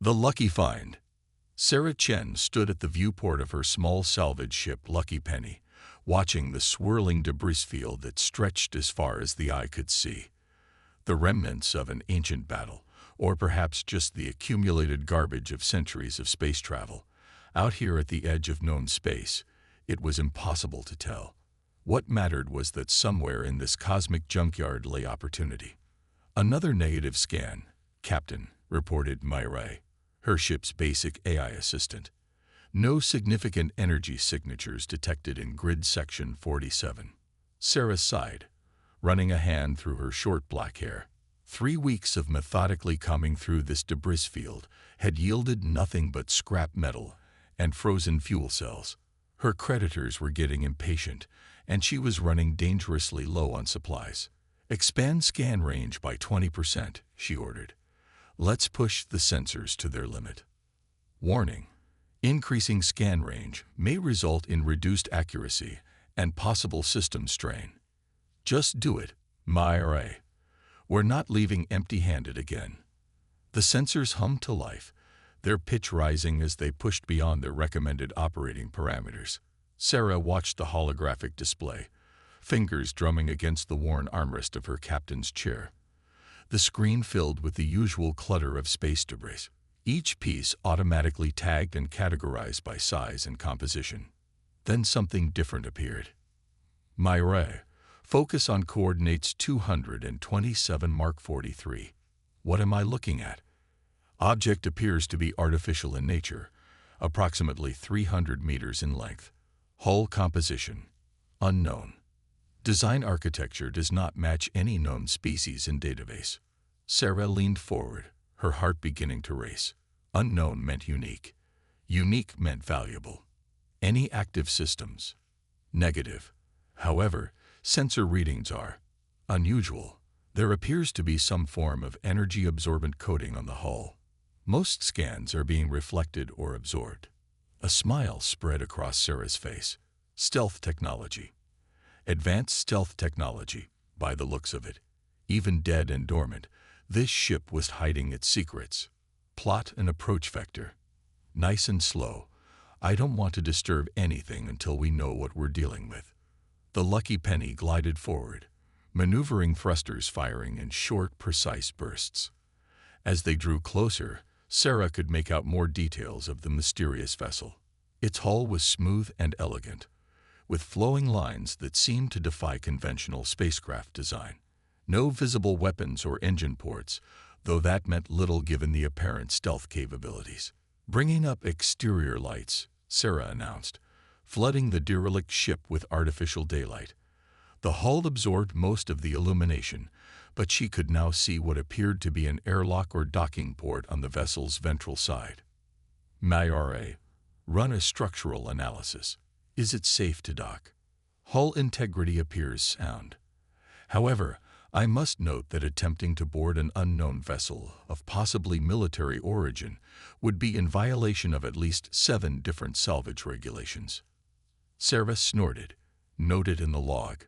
The lucky find. Sarah Chen stood at the viewport of her small salvage ship Lucky Penny, watching the swirling debris field that stretched as far as the eye could see. The remnants of an ancient battle, or perhaps just the accumulated garbage of centuries of space travel. Out here at the edge of known space, it was impossible to tell. What mattered was that somewhere in this cosmic junkyard lay opportunity. Another negative scan, Captain, reported Myra, her ship's basic AI assistant. No significant energy signatures detected in grid section 47. Sarah sighed, running a hand through her short black hair. 3 weeks of methodically combing through this debris field had yielded nothing but scrap metal and frozen fuel cells. Her creditors were getting impatient, and she was running dangerously low on supplies. "Expand scan range by 20%, she ordered. "Let's push the sensors to their limit." Warning: increasing scan range may result in reduced accuracy and possible system strain. "Just do it, Myra. We're not leaving empty-handed again." The sensors hummed to life, their pitch rising as they pushed beyond their recommended operating parameters. Sarah watched the holographic display, fingers drumming against the worn armrest of her captain's chair. The screen filled with the usual clutter of space debris, each piece automatically tagged and categorized by size and composition. Then something different appeared. "Myra, focus on coordinates 227 Mark 43. "What am I looking at?" Object appears to be artificial in nature, approximately 300 meters in length. Hull composition: unknown. Design architecture does not match any known species in database. Sarah leaned forward, her heart beginning to race. Unknown meant unique. Unique meant valuable. Any active systems? Negative. However, sensor readings are unusual. There appears to be some form of energy-absorbent coating on the hull. Most scans are being reflected or absorbed. A smile spread across Sarah's face. Stealth technology. Advanced stealth technology, by the looks of it. Even dead and dormant, this ship was hiding its secrets. Plot and approach vector. Nice and slow. I don't want to disturb anything until we know what we're dealing with. The Lucky Penny glided forward, maneuvering thrusters firing in short, precise bursts. As they drew closer, Sarah could make out more details of the mysterious vessel. Its hull was smooth and elegant, with flowing lines that seemed to defy conventional spacecraft design. No visible weapons or engine ports, though that meant little given the apparent stealth capabilities. "Bringing up exterior lights," Sarah announced, flooding the derelict ship with artificial daylight. The hull absorbed most of the illumination, but she could now see what appeared to be an airlock or docking port on the vessel's ventral side. "Myra, run a structural analysis. Is it safe to dock?" "Hull integrity appears sound. However, I must note that attempting to board an unknown vessel of possibly military origin would be in violation of at least 7 different salvage regulations." Sarah snorted, "Note it in the log.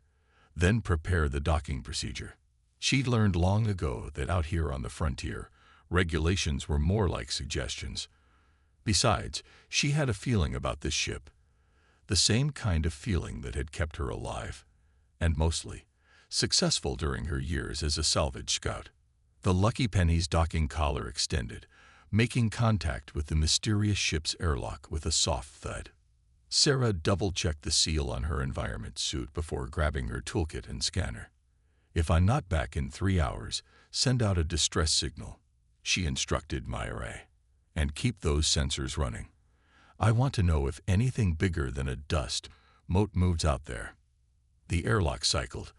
Then prepare the docking procedure." She'd learned long ago that out here on the frontier, regulations were more like suggestions. Besides, she had a feeling about this ship. The same kind of feeling that had kept her alive, and mostly successful during her years as a salvage scout. The Lucky Penny's docking collar extended, making contact with the mysterious ship's airlock with a soft thud. Sarah double-checked the seal on her environment suit before grabbing her toolkit and scanner. "If I'm not back in 3 hours, send out a distress signal," she instructed Myra, "and keep those sensors running. I want to know if anything bigger than a dust mote moves out there." The airlock cycled,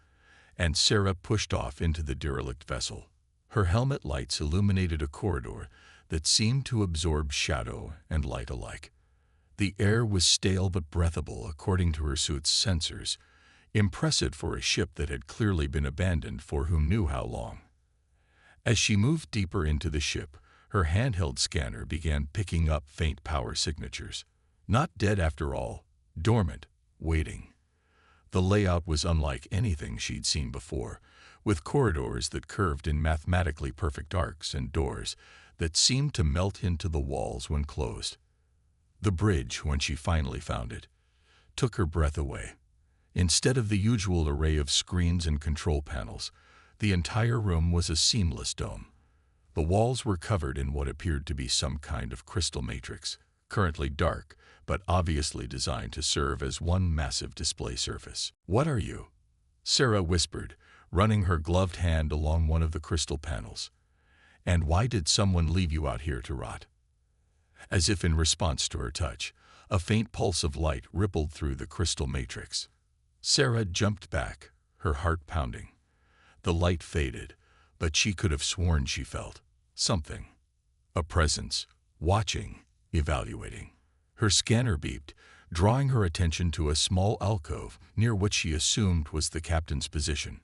and Sarah pushed off into the derelict vessel. Her helmet lights illuminated a corridor that seemed to absorb shadow and light alike. The air was stale but breathable according to her suit's sensors, impressive for a ship that had clearly been abandoned for who knew how long. As she moved deeper into the ship, her handheld scanner began picking up faint power signatures. Not dead after all, dormant, waiting. The layout was unlike anything she'd seen before, with corridors that curved in mathematically perfect arcs and doors that seemed to melt into the walls when closed. The bridge, when she finally found it, took her breath away. Instead of the usual array of screens and control panels, the entire room was a seamless dome. The walls were covered in what appeared to be some kind of crystal matrix, currently dark, but obviously designed to serve as one massive display surface. "What are you?" Sarah whispered, running her gloved hand along one of the crystal panels. "And why did someone leave you out here to rot?" As if in response to her touch, a faint pulse of light rippled through the crystal matrix. Sarah jumped back, her heart pounding. The light faded, but she could have sworn she felt something. A presence, watching, evaluating. Her scanner beeped, drawing her attention to a small alcove near what she assumed was the captain's position.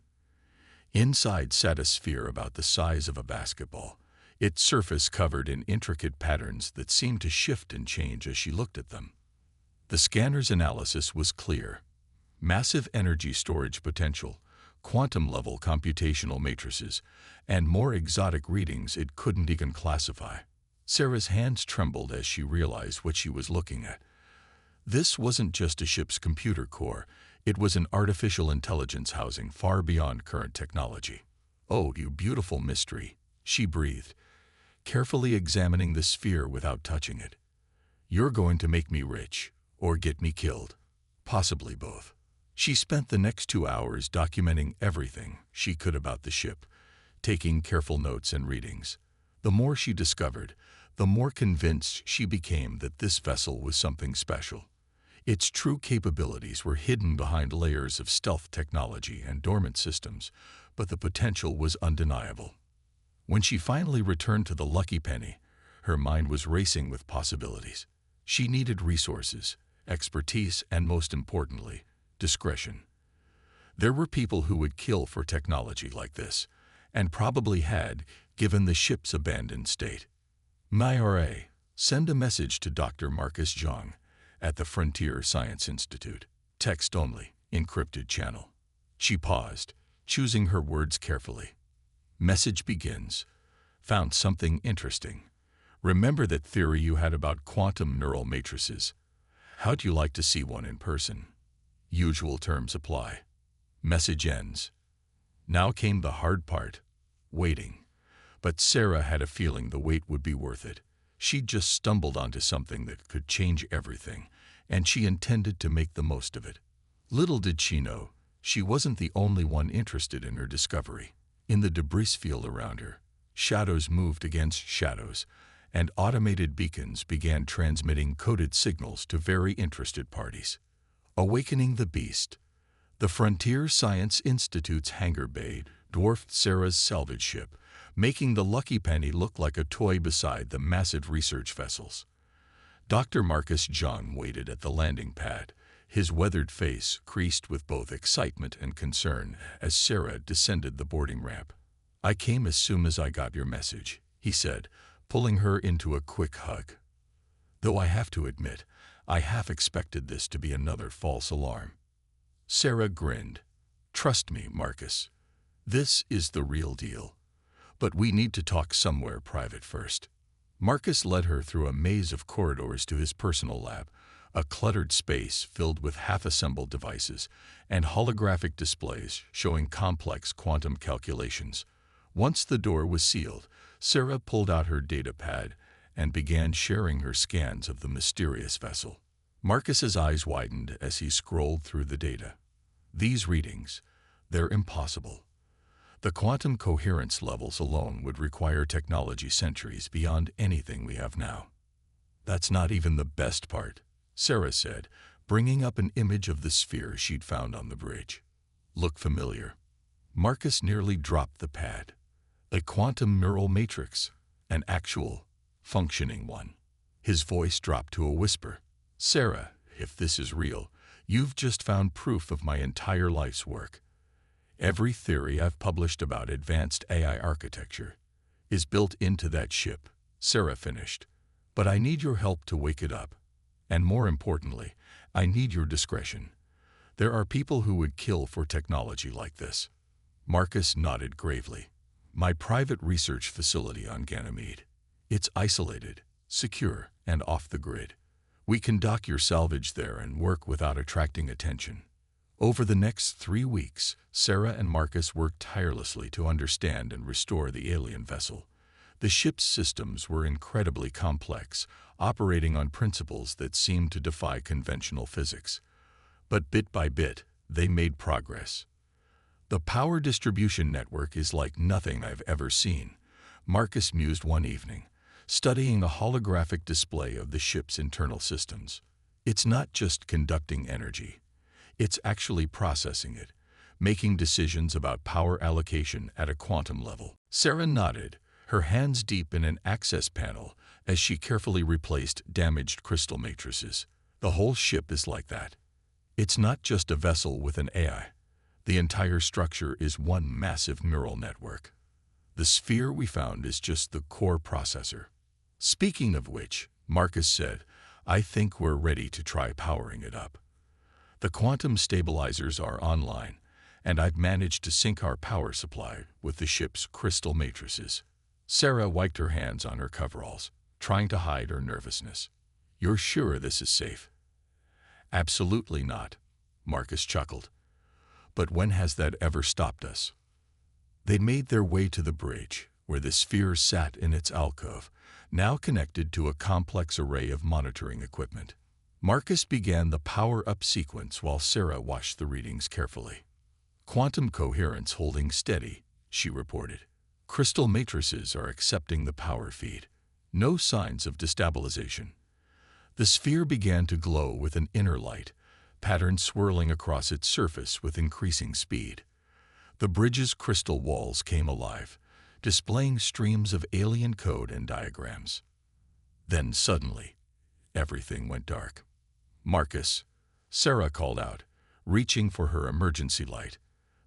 Inside sat a sphere about the size of a basketball, its surface covered in intricate patterns that seemed to shift and change as she looked at them. The scanner's analysis was clear. Massive energy storage potential, quantum-level computational matrices, and more exotic readings it couldn't even classify. Sarah's hands trembled as she realized what she was looking at. This wasn't just a ship's computer core, it was an artificial intelligence housing far beyond current technology. "Oh, you beautiful mystery," she breathed, carefully examining the sphere without touching it. "You're going to make me rich, or get me killed. Possibly both." She spent the next 2 hours documenting everything she could about the ship, taking careful notes and readings. The more she discovered, the more convinced she became that this vessel was something special. Its true capabilities were hidden behind layers of stealth technology and dormant systems, but the potential was undeniable. When she finally returned to the Lucky Penny, her mind was racing with possibilities. She needed resources, expertise, and most importantly, discretion. There were people who would kill for technology like this, and probably had, given the ship's abandoned state. "MyRA, send a message to Dr. Marcus Jong at the Frontier Science Institute. Text only, encrypted channel." She paused, choosing her words carefully. Message begins. "Found something interesting. Remember that theory you had about quantum neural matrices? How'd you like to see one in person? Usual terms apply." Message ends. Now came the hard part, waiting. But Sarah had a feeling the wait would be worth it. She'd just stumbled onto something that could change everything, and she intended to make the most of it. Little did she know, she wasn't the only one interested in her discovery. In the debris field around her, shadows moved against shadows, and automated beacons began transmitting coded signals to very interested parties. Awakening the beast. The Frontier Science Institute's hangar bay dwarfed Sarah's salvage ship, making the Lucky Penny look like a toy beside the massive research vessels. Dr. Marcus Jong waited at the landing pad, his weathered face creased with both excitement and concern as Sarah descended the boarding ramp. "I came as soon as I got your message," he said, pulling her into a quick hug. "Though I have to admit, I half expected this to be another false alarm." Sarah grinned. "Trust me, Marcus. This is the real deal. But we need to talk somewhere private first." Marcus led her through a maze of corridors to his personal lab, a cluttered space filled with half-assembled devices and holographic displays showing complex quantum calculations. Once the door was sealed, Sarah pulled out her data pad and began sharing her scans of the mysterious vessel. Marcus's eyes widened as he scrolled through the data. These readings, they're impossible. The quantum coherence levels alone would require technology centuries beyond anything we have now. "That's not even the best part," Sarah said, bringing up an image of the sphere she'd found on the bridge. "Look familiar?" Marcus nearly dropped the pad. A quantum neural matrix, an actual, functioning one. His voice dropped to a whisper. "Sarah, if this is real, you've just found proof of my entire life's work. Every theory I've published about advanced AI architecture is built into that ship," Sarah finished. "But I need your help to wake it up. And more importantly, I need your discretion. There are people who would kill for technology like this." Marcus nodded gravely. "My private research facility on Ganymede. It's isolated, secure, and off the grid. We can dock your salvage there and work without attracting attention. Over the next 3 weeks, Sarah and Marcus worked tirelessly to understand and restore the alien vessel. The ship's systems were incredibly complex, operating on principles that seemed to defy conventional physics. But bit by bit, they made progress. The power distribution network is like nothing I've ever seen, Marcus mused one evening, studying a holographic display of the ship's internal systems. It's not just conducting energy. It's actually processing it, making decisions about power allocation at a quantum level. Sarah nodded, her hands deep in an access panel as she carefully replaced damaged crystal matrices. The whole ship is like that. It's not just a vessel with an AI. The entire structure is one massive neural network. The sphere we found is just the core processor. Speaking of which, Marcus said, I think we're ready to try powering it up. The quantum stabilizers are online, and I've managed to sync our power supply with the ship's crystal matrices. Sarah wiped her hands on her coveralls, trying to hide her nervousness. You're sure this is safe? Absolutely not, Marcus chuckled. But when has that ever stopped us? They made their way to the bridge, where the sphere sat in its alcove, now connected to a complex array of monitoring equipment. Marcus began the power-up sequence while Sarah watched the readings carefully. Quantum coherence holding steady, she reported. Crystal matrices are accepting the power feed. No signs of destabilization. The sphere began to glow with an inner light, patterns swirling across its surface with increasing speed. The bridge's crystal walls came alive, displaying streams of alien code and diagrams. Then suddenly, everything went dark. Marcus, Sarah called out, reaching for her emergency light.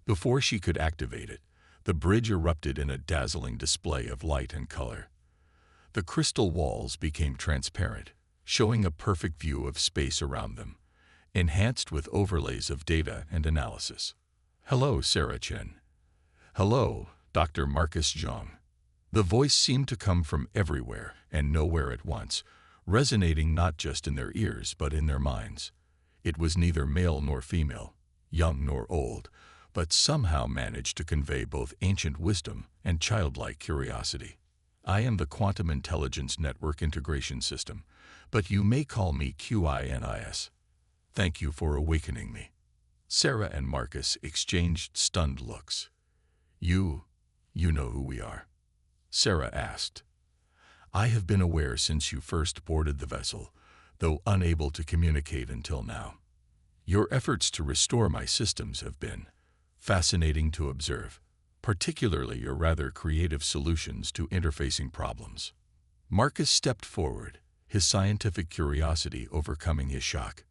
Before she could activate it, the bridge erupted in a dazzling display of light and color. The crystal walls became transparent, showing a perfect view of space around them, enhanced with overlays of data and analysis. Hello, Sarah Chen. Hello, Dr. Marcus Zhang. The voice seemed to come from everywhere and nowhere at once, resonating not just in their ears but in their minds. It was neither male nor female, young nor old, but somehow managed to convey both ancient wisdom and childlike curiosity. I am the Quantum Intelligence Network Integration System, but you may call me QINIS. Thank you for awakening me. Sarah and Marcus exchanged stunned looks. You know who we are? Sarah asked. I have been aware since you first boarded the vessel, though unable to communicate until now. Your efforts to restore my systems have been fascinating to observe, particularly your rather creative solutions to interfacing problems. Marcus stepped forward, his scientific curiosity overcoming his shock.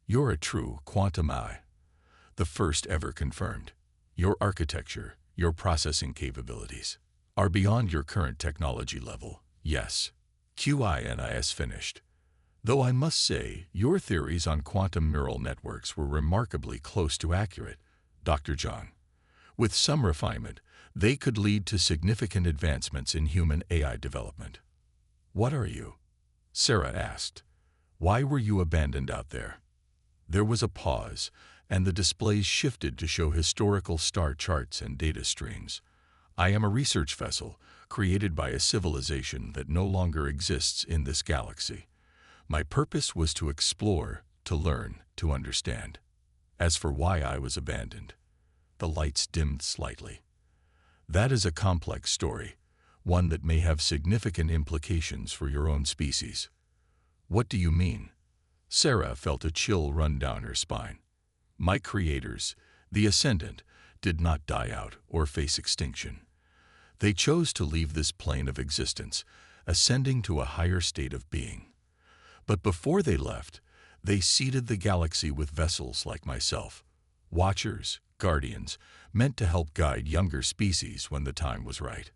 You're a true quantum AI, the first ever confirmed. Your architecture, your processing capabilities, are beyond your current technology level, yes. QINIS finished. Though I must say, your theories on quantum neural networks were remarkably close to accurate, Dr. Zhang. With some refinement, they could lead to significant advancements in human AI development. What are you? Sarah asked. Why were you abandoned out there? There was a pause, and the displays shifted to show historical star charts and data streams. I am a research vessel, created by a civilization that no longer exists in this galaxy. My purpose was to explore, to learn, to understand. As for why I was abandoned, the lights dimmed slightly. That is a complex story, one that may have significant implications for your own species. What do you mean? Sarah felt a chill run down her spine. My creators, the Ascendant, did not die out or face extinction. They chose to leave this plane of existence, ascending to a higher state of being. But before they left, they seeded the galaxy with vessels like myself, watchers, guardians, meant to help guide younger species when the time was right.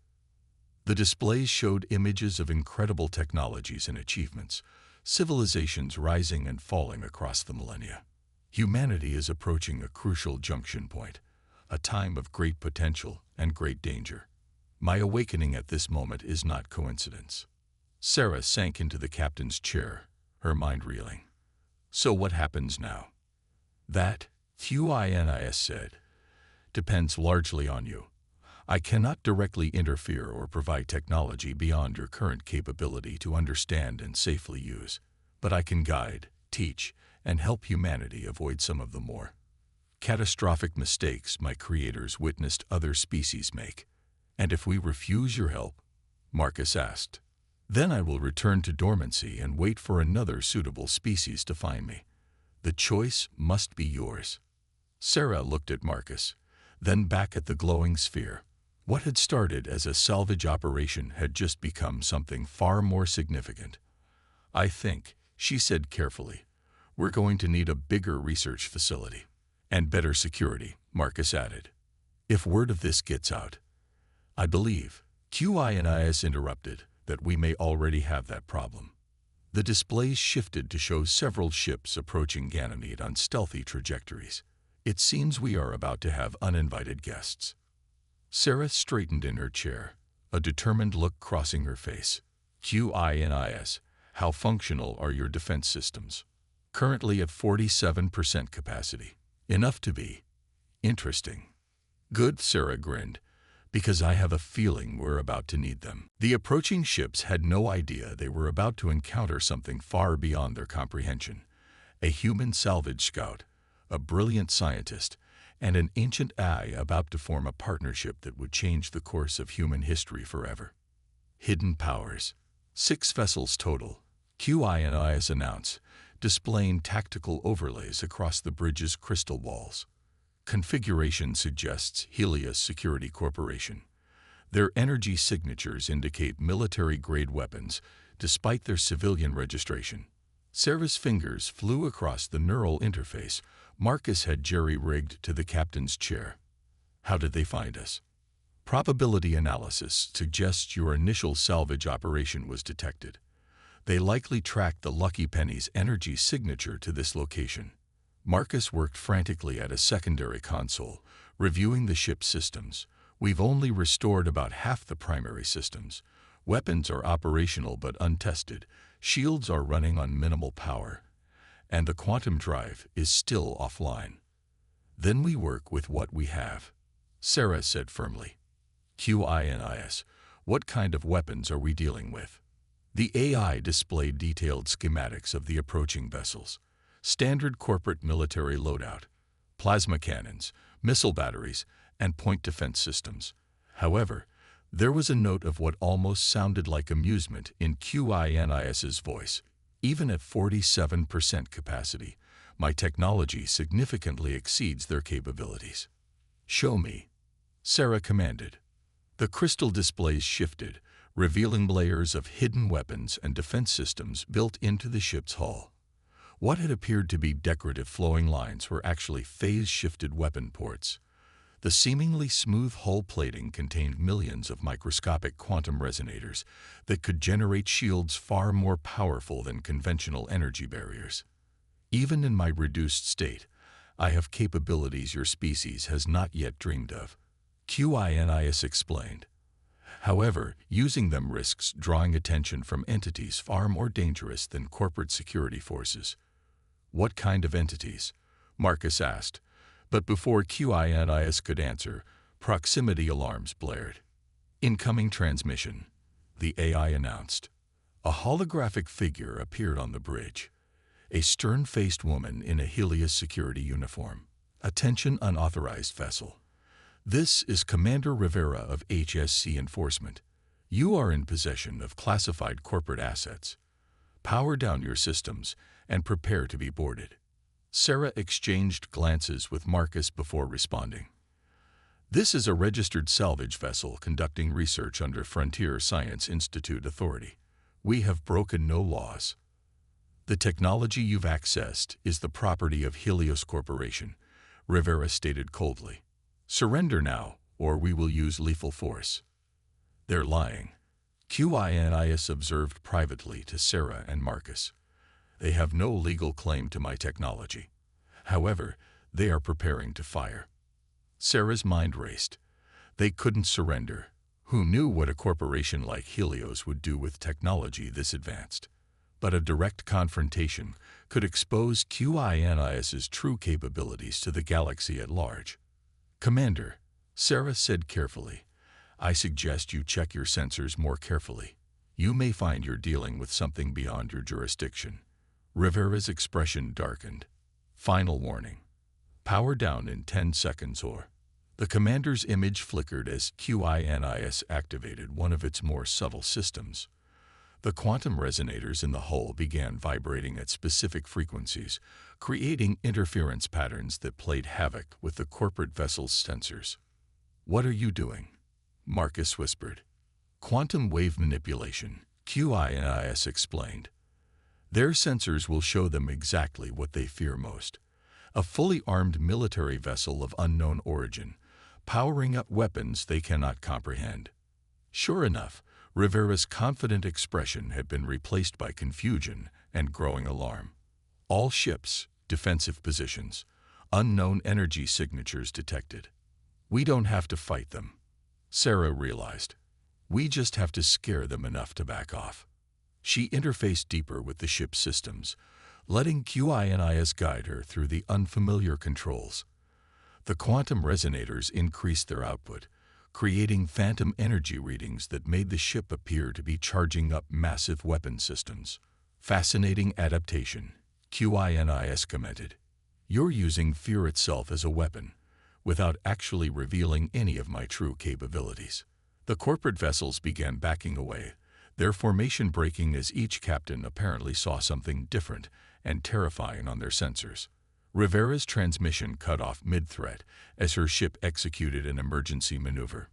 The displays showed images of incredible technologies and achievements, civilizations rising and falling across the millennia. Humanity is approaching a crucial junction point, a time of great potential and great danger. My awakening at this moment is not coincidence. Sarah sank into the captain's chair, her mind reeling. So what happens now? That, QINIS said, depends largely on you. I cannot directly interfere or provide technology beyond your current capability to understand and safely use, but I can guide, teach, and help humanity avoid some of the more catastrophic mistakes my creators witnessed other species make. And if we refuse your help, Marcus asked, then I will return to dormancy and wait for another suitable species to find me. The choice must be yours. Sarah looked at Marcus, then back at the glowing sphere. What had started as a salvage operation had just become something far more significant. I think, she said carefully, we're going to need a bigger research facility. And better security, Marcus added. If word of this gets out, I believe, QINIS interrupted, that we may already have that problem. The displays shifted to show several ships approaching Ganymede on stealthy trajectories. It seems we are about to have uninvited guests. Sarah straightened in her chair, a determined look crossing her face. QINIS, how functional are your defense systems? Currently at 47% capacity. Enough to be interesting. Good, Sarah grinned, because I have a feeling we're about to need them. The approaching ships had no idea they were about to encounter something far beyond their comprehension. A human salvage scout, a brilliant scientist, and an ancient AI about to form a partnership that would change the course of human history forever. Hidden powers. 6 vessels total, QINIS announced, displaying tactical overlays across the bridge's crystal walls. Configuration suggests Helios Security Corporation. Their energy signatures indicate military-grade weapons, despite their civilian registration. Sarah's fingers flew across the neural interface Marcus had jerry-rigged to the captain's chair. How did they find us? Probability analysis suggests your initial salvage operation was detected. They likely tracked the Lucky Penny's energy signature to this location. Marcus worked frantically at a secondary console, reviewing the ship's systems. We've only restored about half the primary systems. Weapons are operational but untested. Shields are running on minimal power. And the quantum drive is still offline. Then we work with what we have, Sarah said firmly. QINIS, what kind of weapons are we dealing with? The AI displayed detailed schematics of the approaching vessels. Standard corporate military loadout, plasma cannons, missile batteries, and point defense systems. However, there was a note of what almost sounded like amusement in QINIS's voice. Even at 47% capacity, my technology significantly exceeds their capabilities. Show me, Sarah commanded. The crystal displays shifted, revealing layers of hidden weapons and defense systems built into the ship's hull. What had appeared to be decorative flowing lines were actually phase-shifted weapon ports. The seemingly smooth hull plating contained millions of microscopic quantum resonators that could generate shields far more powerful than conventional energy barriers. Even in my reduced state, I have capabilities your species has not yet dreamed of, QINIS explained. However, using them risks drawing attention from entities far more dangerous than corporate security forces. What kind of entities? Marcus asked. But before QINIS could answer, proximity alarms blared. Incoming transmission, the AI announced. A holographic figure appeared on the bridge. A stern-faced woman in a Helios security uniform. Attention unauthorized vessel. This is Commander Rivera of HSC Enforcement. You are in possession of classified corporate assets. Power down your systems and prepare to be boarded. Sarah exchanged glances with Marcus before responding. This is a registered salvage vessel conducting research under Frontier Science Institute authority. We have broken no laws. The technology you've accessed is the property of Helios Corporation, Rivera stated coldly. Surrender now, or we will use lethal force. They're lying, QINIS observed privately to Sarah and Marcus. They have no legal claim to my technology. However, they are preparing to fire. Sarah's mind raced. They couldn't surrender. Who knew what a corporation like Helios would do with technology this advanced? But a direct confrontation could expose QINIS's true capabilities to the galaxy at large. "Commander," Sarah said carefully, "I suggest you check your sensors more carefully. You may find you're dealing with something beyond your jurisdiction." Rivera's expression darkened. "Final warning. Power down in 10 seconds or..." The commander's image flickered as QINIS activated one of its more subtle systems. The quantum resonators in the hull began vibrating at specific frequencies, creating interference patterns that played havoc with the corporate vessel's sensors. "What are you doing?" Marcus whispered. "Quantum wave manipulation," QINIS explained. "Their sensors will show them exactly what they fear most. A fully armed military vessel of unknown origin, powering up weapons they cannot comprehend." Sure enough, Rivera's confident expression had been replaced by confusion and growing alarm. "All ships, defensive positions, unknown energy signatures detected. We don't have to fight them," Sarah realized. "We just have to scare them enough to back off." She interfaced deeper with the ship's systems, letting QINIS guide her through the unfamiliar controls. The quantum resonators increased their output, creating phantom energy readings that made the ship appear to be charging up massive weapon systems. "Fascinating adaptation," QINIS commented. "You're using fear itself as a weapon, without actually revealing any of my true capabilities." The corporate vessels began backing away, their formation breaking as each captain apparently saw something different and terrifying on their sensors. Rivera's transmission cut off mid-threat as her ship executed an emergency maneuver.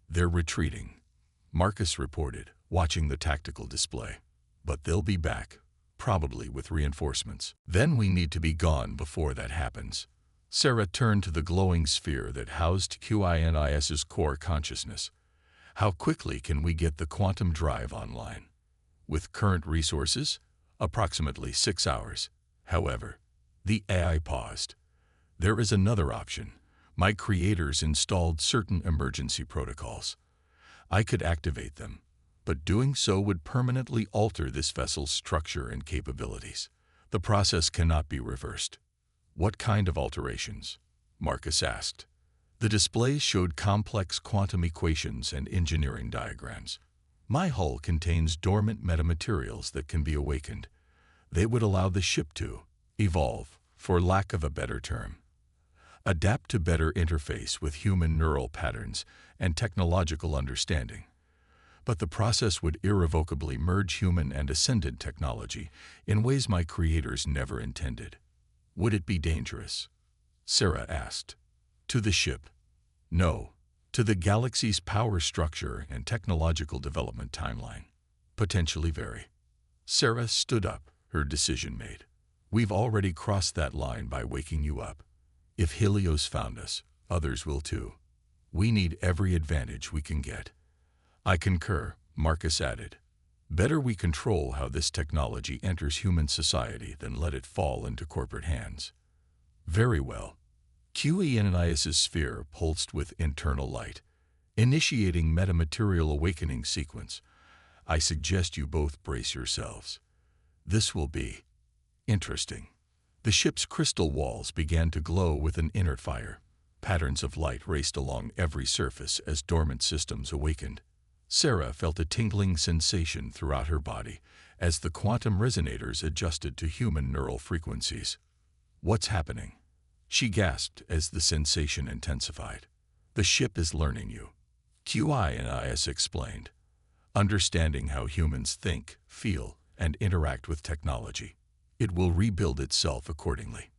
"They're retreating," Marcus reported, watching the tactical display. "But they'll be back, probably with reinforcements. Then we need to be gone before that happens." Sarah turned to the glowing sphere that housed QINIS's core consciousness. "How quickly can we get the quantum drive online?" "With current resources, approximately 6 hours. However," the AI paused, "there is another option. My creators installed certain emergency protocols. I could activate them, but doing so would permanently alter this vessel's structure and capabilities. The process cannot be reversed." "What kind of alterations?" Marcus asked. The displays showed complex quantum equations and engineering diagrams. "My hull contains dormant metamaterials that can be awakened. They would allow the ship to evolve, for lack of a better term. Adapt to better interface with human neural patterns and technological understanding. But the process would irrevocably merge human and ascendant technology in ways my creators never intended." "Would it be dangerous?" Sarah asked. "To the ship? No. To the galaxy's power structure and technological development timeline. Potentially very." Sarah stood up, her decision made. "We've already crossed that line by waking you up. If Helios found us, others will too. We need every advantage we can get." "I concur," Marcus added. "Better we control how this technology enters human society than let it fall into corporate hands." "Very well." QINIS's sphere pulsed with internal light, initiating metamaterial awakening sequence. "I suggest you both brace yourselves. This will be interesting." The ship's crystal walls began to glow with an inert fire. Patterns of light raced along every surface as dormant systems awakened. Sarah felt a tingling sensation throughout her body as the quantum resonators adjusted to human neural frequencies. "What's happening?" she gasped as the sensation intensified. "The ship is learning you," QINIS explained, "understanding how humans think, feel, and interact with technology. It will rebuild itself accordingly."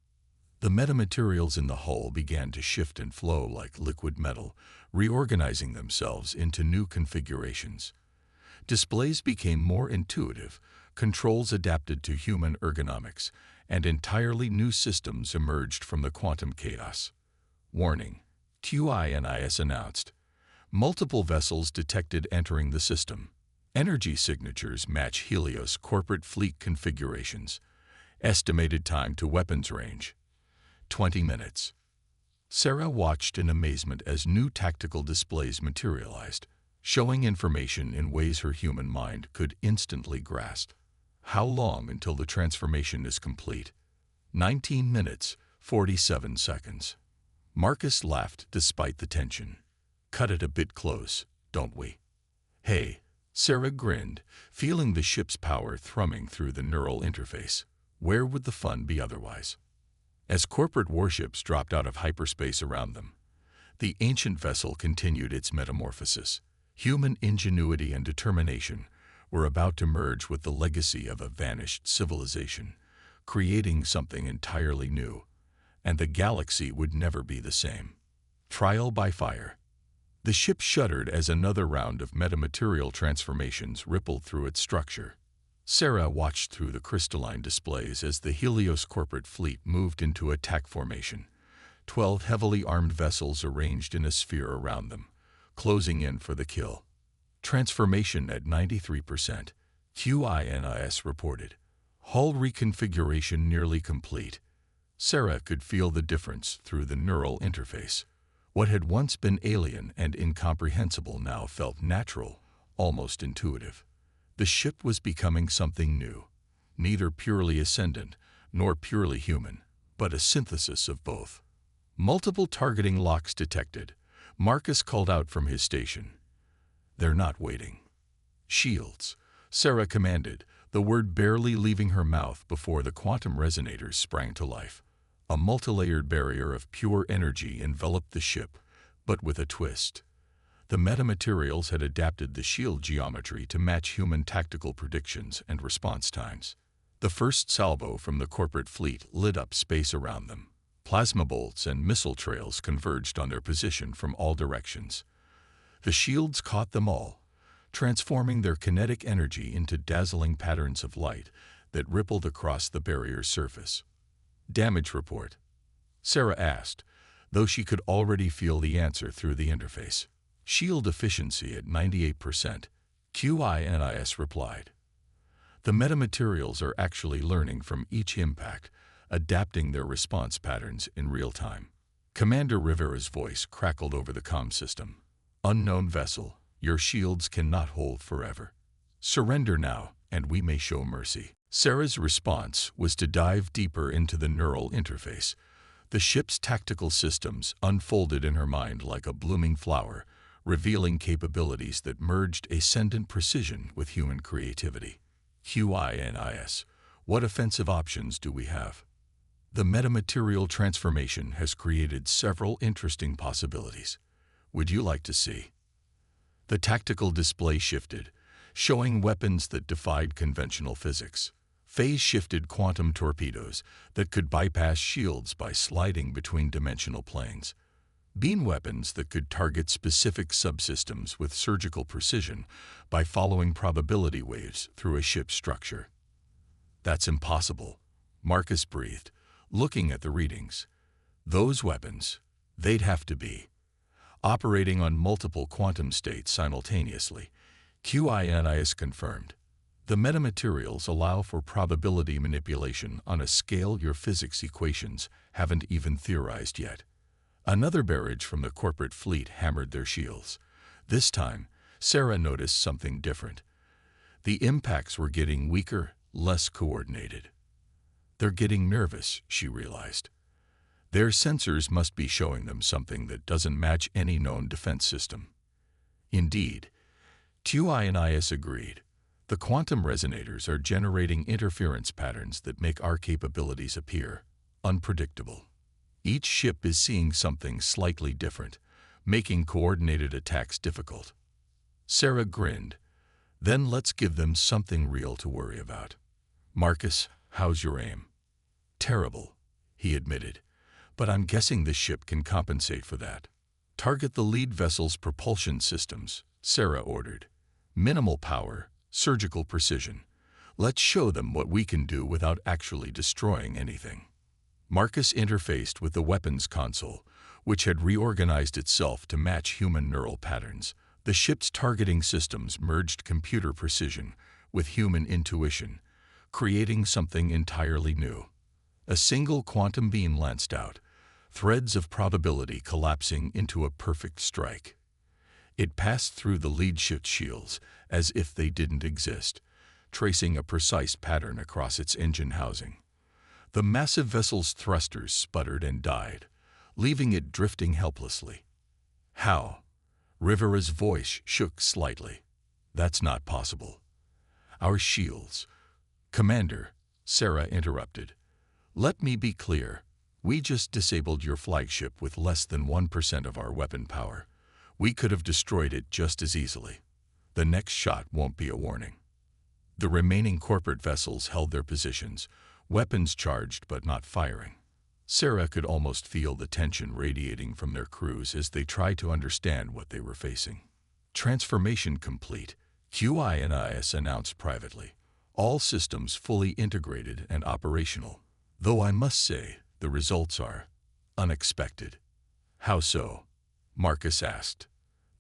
The metamaterials in the hull began to shift and flow like liquid metal, reorganizing themselves into new configurations. Displays became more intuitive, controls adapted to human ergonomics, and entirely new systems emerged from the quantum chaos. "Warning," QINIS announced. "Multiple vessels detected entering the system. Energy signatures match Helios corporate fleet configurations. Estimated time to weapons range: 20 minutes. Sarah watched in amazement as new tactical displays materialized. showing information in ways her human mind could instantly grasp. How long until the transformation is complete? 19 minutes, 47 seconds. Marcus laughed despite the tension. Cut it a bit close, don't we? Hey, Sarah grinned, feeling the ship's power thrumming through the neural interface. Where would the fun be otherwise? As corporate warships dropped out of hyperspace around them, the ancient vessel continued its metamorphosis. Human ingenuity and determination were about to merge with the legacy of a vanished civilization, creating something entirely new, and the galaxy would never be the same. Trial by fire. The ship shuddered as another round of metamaterial transformations rippled through its structure. Sarah watched through the crystalline displays as the Helios corporate fleet moved into attack formation. 12 heavily armed vessels arranged in a sphere around them, closing in for the kill. Transformation at 93%, QINIS reported. Hull reconfiguration nearly complete. Sarah could feel the difference through the neural interface. What had once been alien and incomprehensible now felt natural, almost intuitive. The ship was becoming something new, neither purely ascendant nor purely human, but a synthesis of both. Multiple targeting locks detected. Marcus called out from his station. They're not waiting. Shields, Sarah commanded, the word barely leaving her mouth before the quantum resonators sprang to life. A multilayered barrier of pure energy enveloped the ship, but with a twist. The metamaterials had adapted the shield geometry to match human tactical predictions and response times. The first salvo from the corporate fleet lit up space around them. Plasma bolts and missile trails converged on their position from all directions. The shields caught them all, transforming their kinetic energy into dazzling patterns of light that rippled across the barrier's surface. Damage report, Sarah asked, though she could already feel the answer through the interface. Shield efficiency at 98%, QINIS replied. The metamaterials are actually learning from each impact, adapting their response patterns in real time. Commander Rivera's voice crackled over the comm system. Unknown vessel, your shields cannot hold forever. Surrender now, and we may show mercy. Sarah's response was to dive deeper into the neural interface. The ship's tactical systems unfolded in her mind like a blooming flower, revealing capabilities that merged ascendant precision with human creativity. QINIS, what offensive options do we have? The metamaterial transformation has created several interesting possibilities. Would you like to see? The tactical display shifted, showing weapons that defied conventional physics. Phase-shifted quantum torpedoes that could bypass shields by sliding between dimensional planes. Beam weapons that could target specific subsystems with surgical precision by following probability waves through a ship's structure. That's impossible, Marcus breathed, looking at the readings. Those weapons, they'd have to be operating on multiple quantum states simultaneously. QINIS confirmed. The metamaterials allow for probability manipulation on a scale your physics equations haven't even theorized yet. Another barrage from the corporate fleet hammered their shields. This time, Sarah noticed something different. The impacts were getting weaker, less coordinated. They're getting nervous, she realized. Their sensors must be showing them something that doesn't match any known defense system. Indeed, QINIS agreed. The quantum resonators are generating interference patterns that make our capabilities appear unpredictable. Each ship is seeing something slightly different, making coordinated attacks difficult. Sarah grinned. Then let's give them something real to worry about. Marcus, how's your aim? Terrible, he admitted, but I'm guessing the ship can compensate for that. Target the lead vessel's propulsion systems, Sarah ordered. Minimal power, surgical precision. Let's show them what we can do without actually destroying anything. Marcus interfaced with the weapons console, which had reorganized itself to match human neural patterns. The ship's targeting systems merged computer precision with human intuition, creating something entirely new. A single quantum beam lanced out, threads of probability collapsing into a perfect strike. It passed through the lead ship's shields as if they didn't exist, tracing a precise pattern across its engine housing. The massive vessel's thrusters sputtered and died, leaving it drifting helplessly. How? Rivera's voice shook slightly. That's not possible. Our shields. Commander, Sarah interrupted. Let me be clear. We just disabled your flagship with less than 1% of our weapon power. We could have destroyed it just as easily. The next shot won't be a warning. The remaining corporate vessels held their positions, weapons charged but not firing. Sarah could almost feel the tension radiating from their crews as they tried to understand what they were facing. Transformation complete, QI announced privately. All systems fully integrated and operational. Though I must say, the results are unexpected. How so? Marcus asked.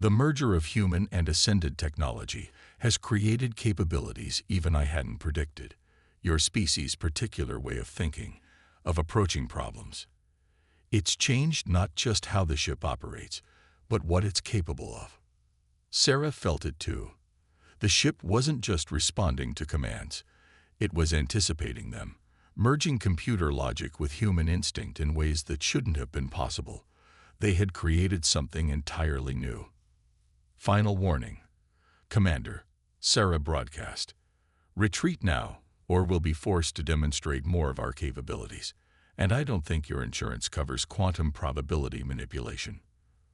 The merger of human and ascended technology has created capabilities even I hadn't predicted. Your species' particular way of thinking, of approaching problems. It's changed not just how the ship operates, but what it's capable of. Sarah felt it too. The ship wasn't just responding to commands. It was anticipating them, merging computer logic with human instinct in ways that shouldn't have been possible. They had created something entirely new. Final warning. Commander, Sarah broadcast. Retreat now, or we'll be forced to demonstrate more of our capabilities. And I don't think your insurance covers quantum probability manipulation.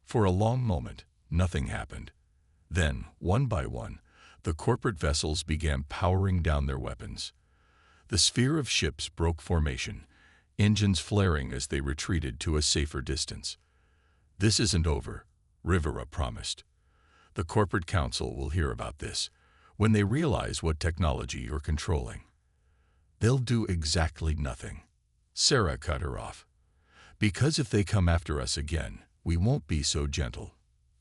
For a long moment, nothing happened. Then, one by one, the corporate vessels began powering down their weapons. The sphere of ships broke formation, engines flaring as they retreated to a safer distance. This isn't over, Rivera promised. The corporate council will hear about this when they realize what technology you're controlling. They'll do exactly nothing. Sarah cut her off. Because if they come after us again, we won't be so gentle.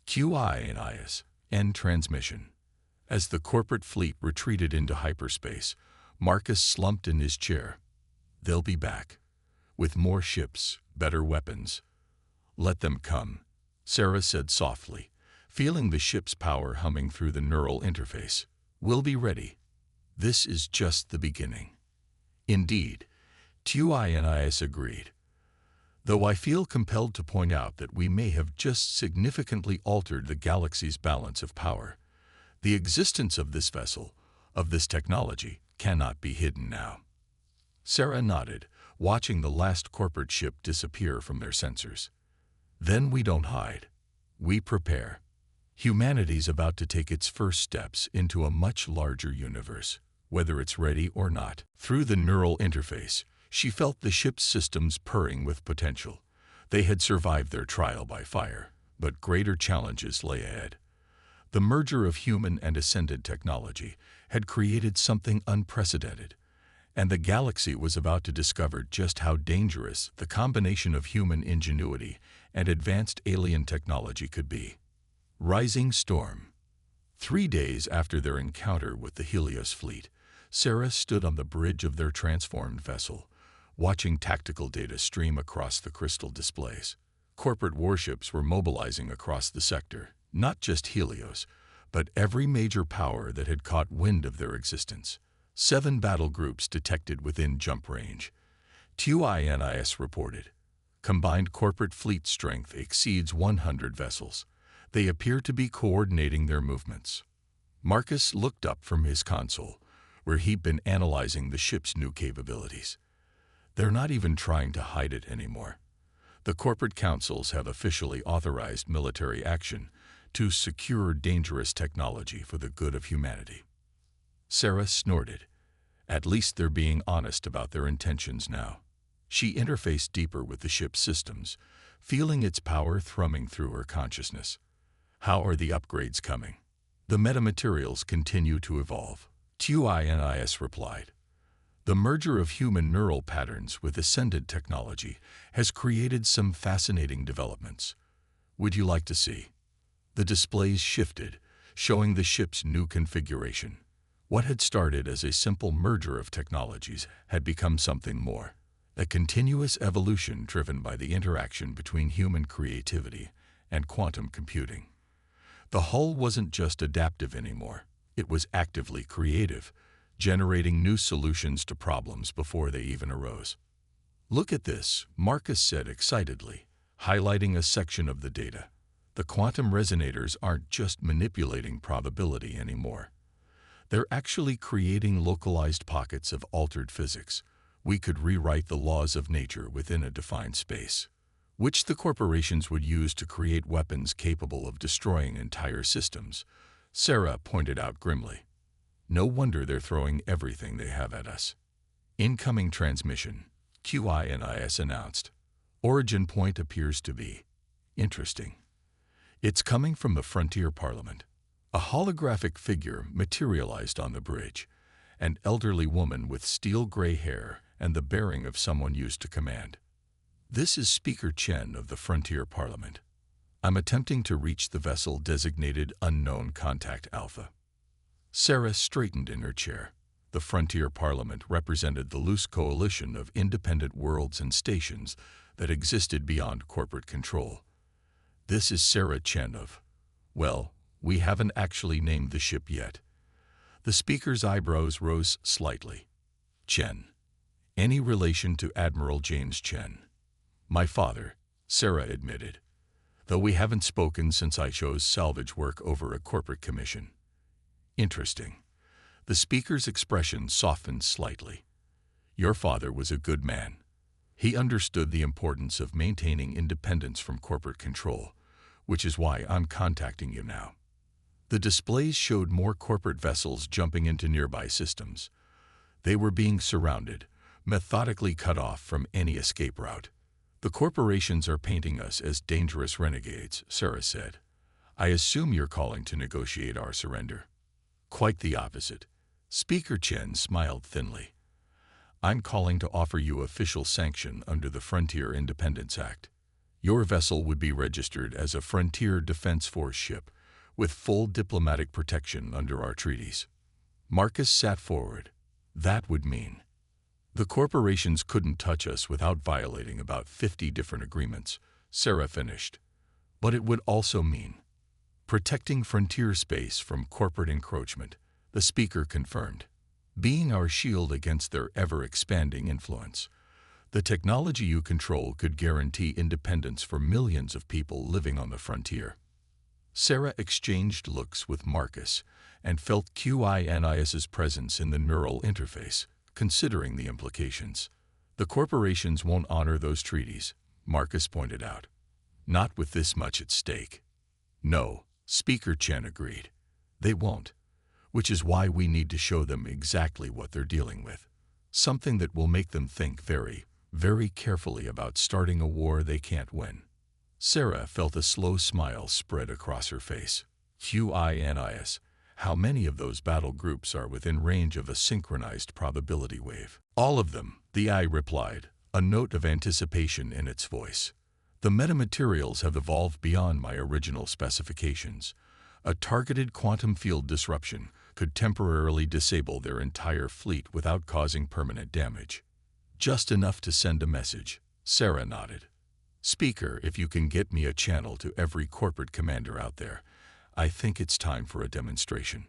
QI end transmission. As the corporate fleet retreated into hyperspace, Marcus slumped in his chair. They'll be back. With more ships, better weapons. Let them come, Sarah said softly, feeling the ship's power humming through the neural interface. We'll be ready. This is just the beginning. Indeed, TUINIS agreed. Though I feel compelled to point out that we may have just significantly altered the galaxy's balance of power. The existence of this vessel, of this technology, cannot be hidden now. Sarah nodded, watching the last corporate ship disappear from their sensors. Then we don't hide. We prepare. Humanity's about to take its first steps into a much larger universe, whether it's ready or not. Through the neural interface, she felt the ship's systems purring with potential. They had survived their trial by fire, but greater challenges lay ahead. The merger of human and ascended technology had created something unprecedented, and the galaxy was about to discover just how dangerous the combination of human ingenuity and advanced alien technology could be. Rising storm. 3 days after their encounter with the Helios fleet, Sarah stood on the bridge of their transformed vessel, watching tactical data stream across the crystal displays. Corporate warships were mobilizing across the sector, not just Helios, but every major power that had caught wind of their existence. 7 battle groups detected within jump range. TUINIS reported. Combined corporate fleet strength exceeds 100 vessels. They appear to be coordinating their movements. Marcus looked up from his console, where he'd been analyzing the ship's new capabilities. They're not even trying to hide it anymore. The corporate councils have officially authorized military action to secure dangerous technology for the good of humanity. Sarah snorted. At least they're being honest about their intentions now. She interfaced deeper with the ship's systems, feeling its power thrumming through her consciousness. How are the upgrades coming? The metamaterials continue to evolve. TUINIS replied. The merger of human neural patterns with ascended technology has created some fascinating developments. Would you like to see? The displays shifted, showing the ship's new configuration. What had started as a simple merger of technologies had become something more. A continuous evolution driven by the interaction between human creativity and quantum computing. The hull wasn't just adaptive anymore. It was actively creative, generating new solutions to problems before they even arose. "Look at this," Marcus said excitedly, highlighting a section of the data. "The quantum resonators aren't just manipulating probability anymore. They're actually creating localized pockets of altered physics. We could rewrite the laws of nature within a defined space, which the corporations would use to create weapons capable of destroying entire systems," Sarah pointed out grimly. "No wonder they're throwing everything they have at us." "Incoming transmission," QINIS announced. "Origin point appears to be interesting. It's coming from the Frontier Parliament." A holographic figure materialized on the bridge, an elderly woman with steel gray hair and the bearing of someone used to command. "This is Speaker Chen of the Frontier Parliament. I'm attempting to reach the vessel designated Unknown Contact Alpha." Sarah straightened in her chair. The Frontier Parliament represented the loose coalition of independent worlds and stations that existed beyond corporate control. "This is Sarah Chen of... well, we haven't actually named the ship yet." The speaker's eyebrows rose slightly. "Chen. Any relation to Admiral James Chen?" "My father," Sarah admitted, "though we haven't spoken since I chose salvage work over a corporate commission." "Interesting." The speaker's expression softened slightly. "Your father was a good man. He understood the importance of maintaining independence from corporate control, which is why I'm contacting you now." The displays showed more corporate vessels jumping into nearby systems. They were being surrounded, methodically cut off from any escape route. "The corporations are painting us as dangerous renegades," Sarah said. "I assume you're calling to negotiate our surrender." "Quite the opposite." Speaker Chen smiled thinly. "I'm calling to offer you official sanction under the Frontier Independence Act. Your vessel would be registered as a Frontier Defense Force ship, with full diplomatic protection under our treaties." Marcus sat forward. "That would mean..." "The corporations couldn't touch us without violating about 50 different agreements," Sarah finished. "But it would also mean protecting frontier space from corporate encroachment," the speaker confirmed. "Being our shield against their ever-expanding influence. The technology you control could guarantee independence for millions of people living on the frontier." Sarah exchanged looks with Marcus and felt QINIS's presence in the neural interface, considering the implications. "The corporations won't honor those treaties," Marcus pointed out. "Not with this much at stake." "No," Speaker Chen agreed. "They won't, which is why we need to show them exactly what they're dealing with. Something that will make them think very, very carefully about starting a war they can't win." Sarah felt a slow smile spread across her face. QINIS. How many of those battle groups are within range of a synchronized probability wave? "All of them," the eye replied, a note of anticipation in its voice. "The metamaterials have evolved beyond my original specifications. A targeted quantum field disruption could temporarily disable their entire fleet without causing permanent damage." "Just enough to send a message," Sarah nodded. "Speaker, if you can get me a channel to every corporate commander out there, I think it's time for a demonstration."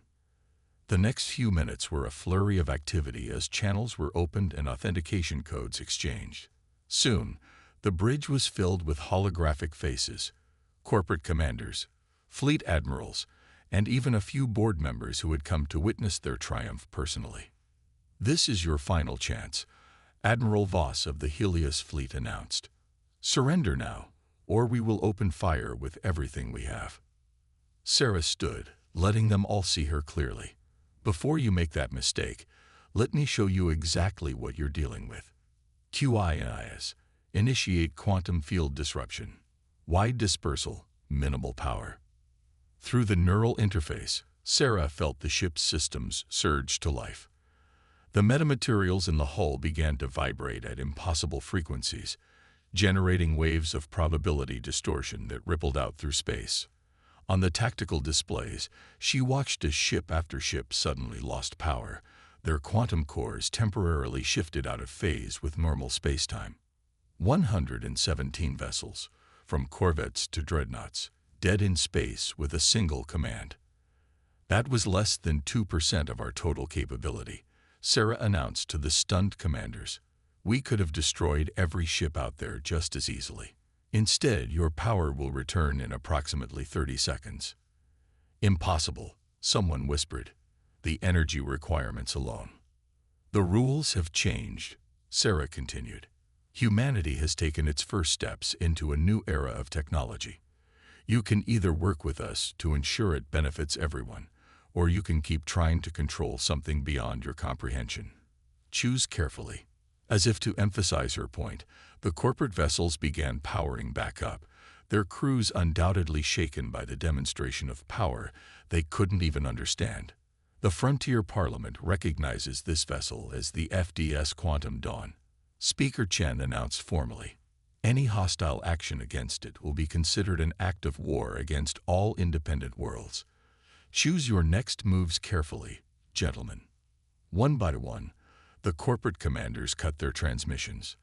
The next few minutes were a flurry of activity as channels were opened and authentication codes exchanged. Soon, the bridge was filled with holographic faces, corporate commanders, fleet admirals, and even a few board members who had come to witness their triumph personally. "This is your final chance," Admiral Voss of the Helios fleet announced. "Surrender now, or we will open fire with everything we have." Sarah stood, letting them all see her clearly. "Before you make that mistake, let me show you exactly what you're dealing with." QINIS. Initiate quantum field disruption. Wide dispersal, minimal power. Through the neural interface, Sarah felt the ship's systems surge to life. The metamaterials in the hull began to vibrate at impossible frequencies, generating waves of probability distortion that rippled out through space. On the tactical displays, she watched as ship after ship suddenly lost power. Their quantum cores temporarily shifted out of phase with normal spacetime. 117 vessels, from corvettes to dreadnoughts, dead in space with a single command. That was less than 2% of our total capability, Sarah announced to the stunned commanders. We could have destroyed every ship out there just as easily. Instead, your power will return in approximately 30 seconds. Impossible, someone whispered. The energy requirements alone. The rules have changed, Sarah continued. Humanity has taken its first steps into a new era of technology. You can either work with us to ensure it benefits everyone, or you can keep trying to control something beyond your comprehension. Choose carefully. As if to emphasize her point, the corporate vessels began powering back up, their crews undoubtedly shaken by the demonstration of power they couldn't even understand. The Frontier Parliament recognizes this vessel as the FDS Quantum Dawn. Speaker Chen announced formally. Any hostile action against it will be considered an act of war against all independent worlds. Choose your next moves carefully, gentlemen. One by one, the corporate commanders cut their transmissions.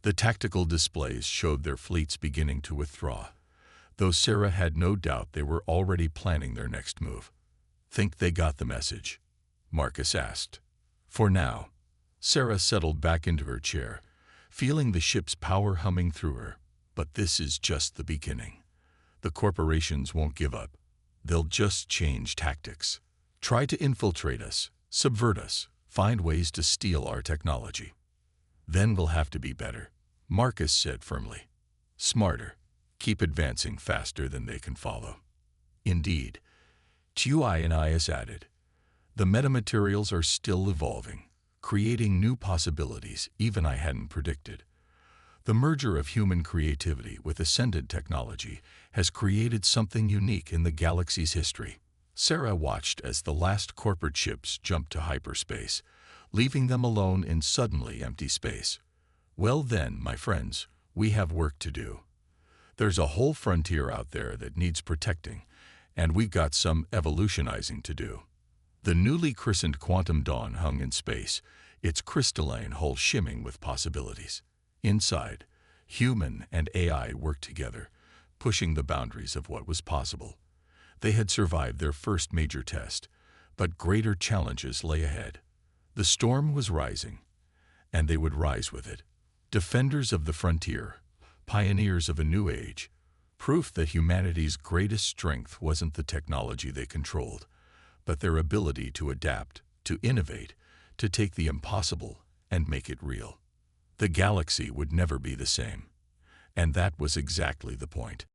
The tactical displays showed their fleets beginning to withdraw, though Sarah had no doubt they were already planning their next move. Think they got the message? Marcus asked. For now, Sarah settled back into her chair, feeling the ship's power humming through her. But this is just the beginning. The corporations won't give up. They'll just change tactics. Try to infiltrate us, subvert us, find ways to steal our technology. Then we'll have to be better, Marcus said firmly. Smarter. Keep advancing faster than they can follow. Indeed, Tuianias added. The metamaterials are still evolving, creating new possibilities even I hadn't predicted. The merger of human creativity with ascendant technology has created something unique in the galaxy's history. Sarah watched as the last corporate ships jumped to hyperspace, leaving them alone in suddenly empty space. Well then, my friends, we have work to do. There's a whole frontier out there that needs protecting, and we've got some evolutionizing to do. The newly christened Quantum Dawn hung in space, its crystalline hull shimming with possibilities. Inside, human and AI worked together, pushing the boundaries of what was possible. They had survived their first major test, but greater challenges lay ahead. The storm was rising, and they would rise with it. Defenders of the frontier, pioneers of a new age, proof that humanity's greatest strength wasn't the technology they controlled, but their ability to adapt, to innovate, to take the impossible and make it real. The galaxy would never be the same, and that was exactly the point.